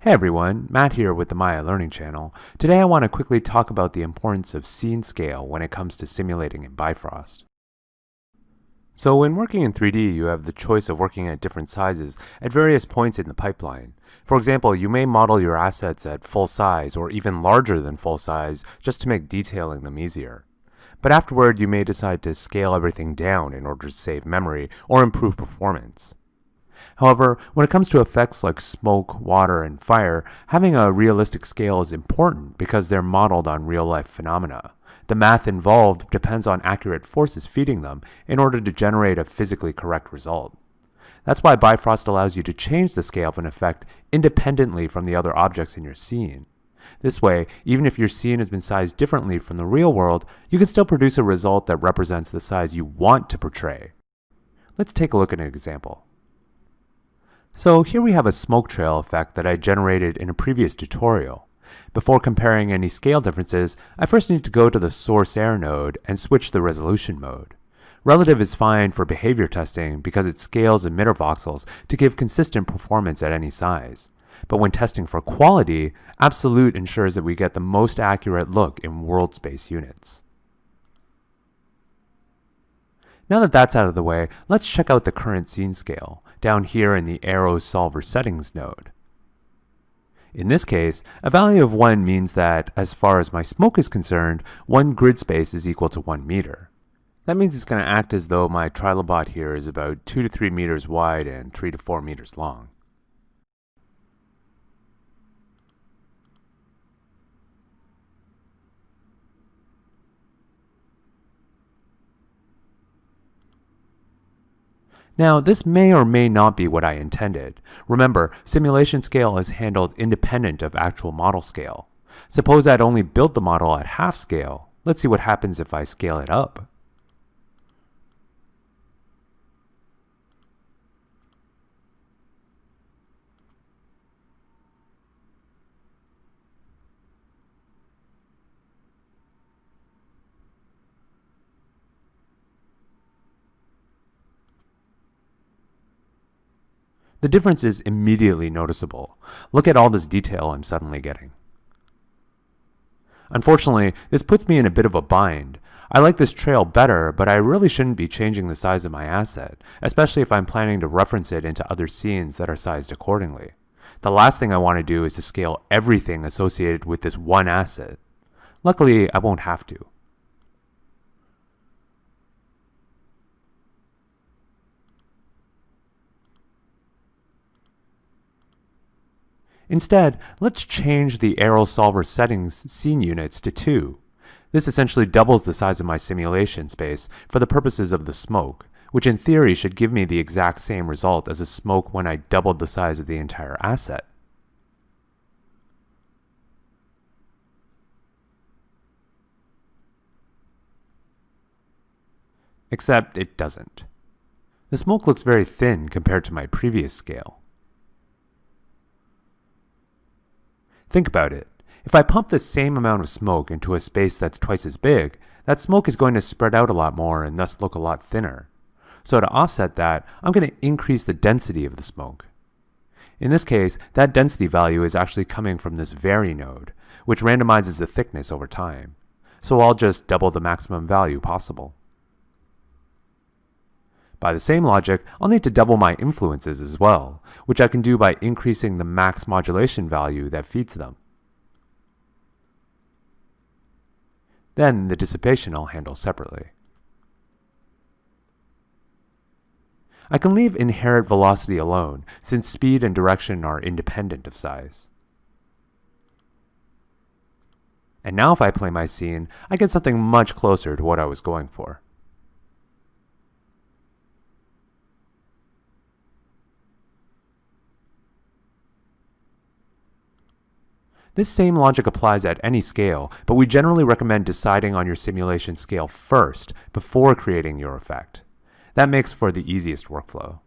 Hey everyone, Matt here with the Maya Learning Channel. Today I want to quickly talk about the importance of scene scale when it comes to simulating in Bifrost. So when working in 3D, you have the choice of working at different sizes at various points in the pipeline. For example, you may model your assets at full size or even larger than full size just to make detailing them easier. But afterward, you may decide to scale everything down in order to save memory or improve performance. However, when it comes to effects like smoke, water, and fire, having a realistic scale is important because they're modeled on real-life phenomena. The math involved depends on accurate forces feeding them in order to generate a physically correct result. That's why Bifrost allows you to change the scale of an effect independently from the other objects in your scene. This way, even if your scene has been sized differently from the real world, you can still produce a result that represents the size you want to portray. Let's take a look at an example. So here we have a smoke trail effect that I generated in a previous tutorial. Before comparing any scale differences, I first need to go to the source air node and switch the resolution mode. Relative is fine for behavior testing because it scales emitter voxels to give consistent performance at any size. But when testing for quality, absolute ensures that we get the most accurate look in world space units. Now that that's out of the way, let's check out the current scene scale, down here in the Aero Solver Settings node. In this case, a value of 1 means that, as far as my smoke is concerned, 1 grid space is equal to 1 meter. That means it's going to act as though my trilobot here is about 2 to 3 meters wide and 3 to 4 meters long. Now, this may or may not be what I intended. Remember, simulation scale is handled independent of actual model scale. Suppose I'd only built the model at half scale. Let's see what happens if I scale it up. The difference is immediately noticeable. Look at all this detail I'm suddenly getting. Unfortunately, this puts me in a bit of a bind. I like this trail better, but I really shouldn't be changing the size of my asset, especially if I'm planning to reference it into other scenes that are sized accordingly. The last thing I want to do is to scale everything associated with this one asset. Luckily, I won't have to. Instead, let's change the Aero Solver settings scene units to 2. This essentially doubles the size of my simulation space for the purposes of the smoke, which in theory should give me the exact same result as a smoke when I doubled the size of the entire asset. Except it doesn't. The smoke looks very thin compared to my previous scale. Think about it. If I pump the same amount of smoke into a space that's twice as big, that smoke is going to spread out a lot more and thus look a lot thinner. So to offset that, I'm going to increase the density of the smoke. In this case, that density value is actually coming from this vary node, which randomizes the thickness over time. So I'll just double the maximum value possible. By the same logic, I'll need to double my influences as well, which I can do by increasing the max modulation value that feeds them. Then the dissipation I'll handle separately. I can leave inherent velocity alone, since speed and direction are independent of size. And now if I play my scene, I get something much closer to what I was going for. This same logic applies at any scale, but we generally recommend deciding on your simulation scale first before creating your effect. That makes for the easiest workflow.